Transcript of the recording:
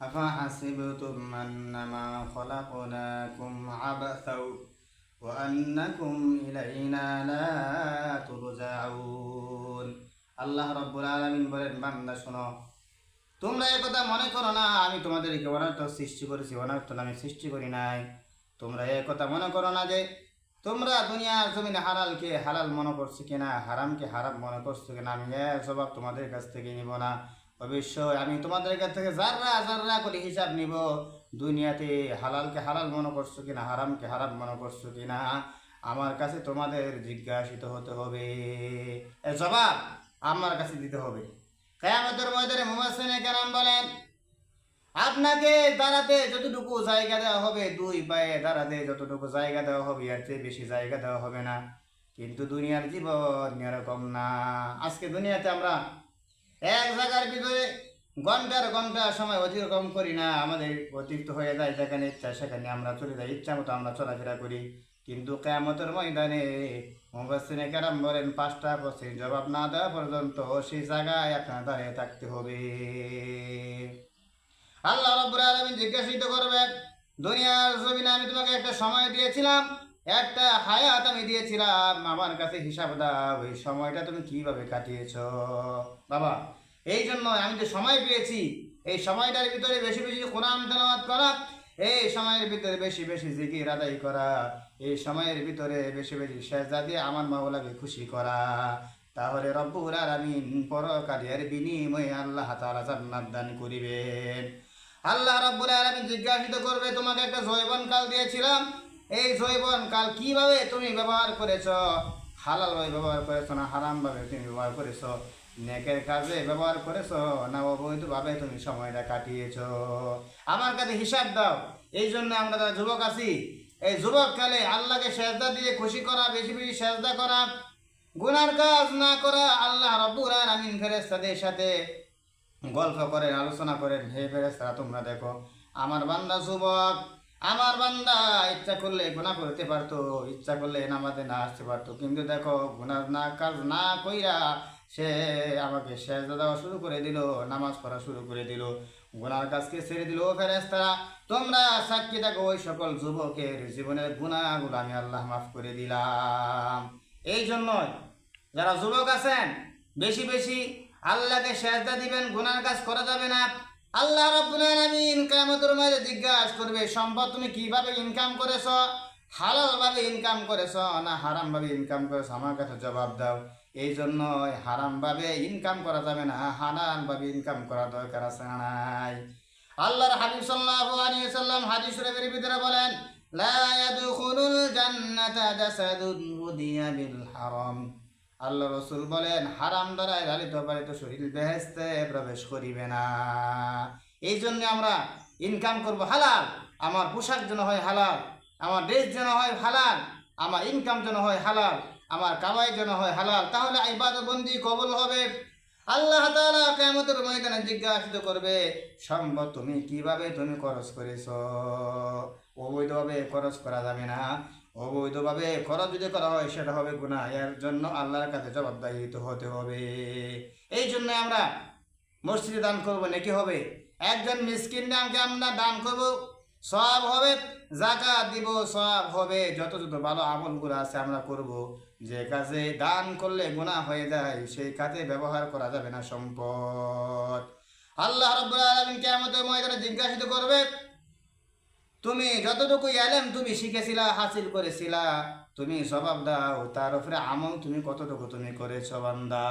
أفحسبتم أنما خلقناكم عبثا وأنكم إلينا لا ترجعون আল্লাহ রাব্বুল আলামিন বলেন, বান্দা শোনো, তোমরা একথা মনে করো না আমি তোমাদেরকে অনর্থ সৃষ্টি করেছি, অনর্থ আমি সৃষ্টি করি নাই। তোমরা একথা মনে করো না যে তোমরা দুনিয়ার জমিনে হালালকে হালাল মনে করছো কিনা, হারামকে হারাম মনে করছো কিনা। আমি এর জবাব তোমাদের কাছ থেকে নিব না। অবশ্যই আমি তোমাদের কাছ থেকে যাররা যাররা করে হিসাব নিব। দুনিয়াতে হালালকে হালাল মনে করছো কিনা, হারামকে হারাম মনে করছো কিনা, আমার কাছে তোমাদের জিজ্ঞাসিত হতে হবে। এর জবাব আমার কাছে দিতে হবে। কিয়ামতের ময়দানে মুফাসসিরিনে কেরাম বলেন, আপনাকে দাঁড়াতে যতটুকু জায়গা দেওয়া হবে, দুই পায়ে দাঁড়াতে যতটুকু জায়গা দেওয়া হবে, এর চেয়ে বেশি জায়গা দেওয়া হবে না। কিন্তু দুনিয়ার জীবন এরকম না। আজকে দুনিয়াতে আমরা এক জায়গার ভিতরে ঘন্টার ঘন্টা সময় অতিক্রম করি না, আমাদের অতিরিক্ত হয়ে যায়। যেখানে ইচ্ছা সেখানে আমরা চলে যাই, ইচ্ছা মতো আমরা চলাফেরা করি। কিন্তু কিয়ামতের ময়দানে মুফাসসিরিনে কেরাম বলেন, 5টা প্রশ্নের জবাব না দেওয়া পর্যন্ত সেই জায়গায় আপনার দাঁড়িয়ে থাকতে হবে। আল্লাহ রাব্বুল আলামিন জিজ্ঞাসিত করবেন, দুনিয়ার জমিনে আমি তোমাকে একটা সময় দিয়েছিলাম, একটা হায়াত আমি দিয়েছিলাম, আমার কাছে হিসাব দাও, এই সময়টা তুমি কিভাবে কাটিয়েছো। বাবা, এই জন্য আমি যে সময় পেয়েছি, এই সময়টার ভিতরে বেশি বেশি কোরআন তেলাওয়াত করা, এই সময়ের ভিতরে বেশি বেশি জিকির আদায় করা, এই সময়ের ভিতরে বেশি বেশি সেজদা দিয়ে আমার মাওলাকে খুশি করা। তাহলে রব্বুল আলামিন পরকালের বিনিময়ে আল্লাহ তাআলা জান্নাত দান করিবেন। আল্লাহ রাব্বুল আলামিন জিজ্ঞাসিত করবে, তোমাকে একটা যৌবনকাল দিয়েছিলাম, এই যৌবনকাল কিভাবে তুমি ব্যবহার করেছো? হালালভাবে ব্যবহার করেছো না হারামভাবে তুমি ব্যবহার করেছো? নেকের কাজে ব্যবহার করেছো না অবৈধভাবে তুমি সময়টা কাটিয়েছো? আমার কাছে হিসাব দাও। এই জন্য আমরা যারা যুবক আছি, এই যুবককালে আল্লাহকে সেজদা দিয়ে খুশি করা, বেশি বেশি সেজদা করা, গুনার কাজ না করা। আল্লাহ রাব্বুল আলামিন ফেরেশতাদের সাথে গল্প করেন, আলোচনা করেন, হে ফেরেশতারা তোমরা দেখো, আমার বান্দা যুবক, আমার বান্দা ইচ্ছা করলে গুনাহ করতে পারতো, ইচ্ছা করলে নামাজে না আসতে পারতো, কিন্তু দেখো গুনাহ না কাজ না কইরা সে আমাকে সেজদা দেওয়া শুরু করে দিল, নামাজ পড়া শুরু করে দিল, গুনার কাজকে ছেড়ে দিল। ও ফেরেশতারা তোমরা সাক্ষী থাকো, ওই সকল যুবকের জীবনের গুনাহগুলো আমি আল্লাহ মাফ করে দিলাম। এই জন্যই যারা যুবক আছেন, বেশি বেশি আল্লাহকে সেজদা দিবেন, গুনার কাজ করা যাবে না। আল্লাহ রাব্বুল আলামিন কিয়ামতের ময়দানে জিজ্ঞাসা করবে, সম্পদ তুমি কিভাবে ইনকাম করেছো? হালালভাবে ইনকাম করেছো না হারামভাবে ইনকাম করেছো? আমার কাছে জবাব দাও। এই জন্য হারামভাবে ইনকাম করা যাবে না, হালালভাবে ইনকাম করা দরকার আছে না নাই? আল্লাহর হাবিব সাল্লাল্লাহু আলাইহি ওয়াসাল্লাম হাদিস শরীফের ভিতরে বলেন, লা ইয়াদখুলুল জান্নাতা জাসাদুন উদিয়া বিল হারাম। আল্লাহ রসুল বলেন, হারাম দ্বারায় লালিত পালিত শরীর বেহেশতে প্রবেশ করিবে না। এই জন্য আমরা ইনকাম করব হালাল, আমার পোশাক যেন হয় হালাল, আমার ড্রেস যেন হয় হালাল, আমার ইনকাম যেন হয় হালাল, আমার কামাই যেন হয় হালাল, তাহলে ইবাদত বন্দি কবুল হবে। আল্লাহ তাআলা কিয়ামতের ময়দানে জিজ্ঞাসিত করবে, সম্পদ তুমি কিভাবে তুমি খরচ করেছো? অবৈধভাবে খরচ করা যাবে না। অবৈধভাবে খরচ যদি করা হয় সেটা হবে গুনাহ, এর জন্য আল্লাহর কাছে জবাবদিহি হতে হবে। এই জন্য আমরা মসজিদে দান করব, নাকি হবে। একজন মিসকিনকে আমরা দান করব, সওয়াব হবে। যাকাত দিব, সওয়াব হবে। যত যত ভালো আমলগুলো আছে আমরা করব। যে কাজে দান করলে গুনাহ হয়ে যায় সেই কাজে ব্যবহার করা যাবে না সম্পদ। আল্লাহ রাব্বুল আলামিন কিয়ামতের ময়দানে জিজ্ঞাসিত করবে, তুমি যতটুকু ইলম তুমি শিখেছিলা, হাসিল করেছিলা, তুমি জবাব দাও, তার উপরে আমল তুমি কতটুকু তুমি করেছো বান্দা।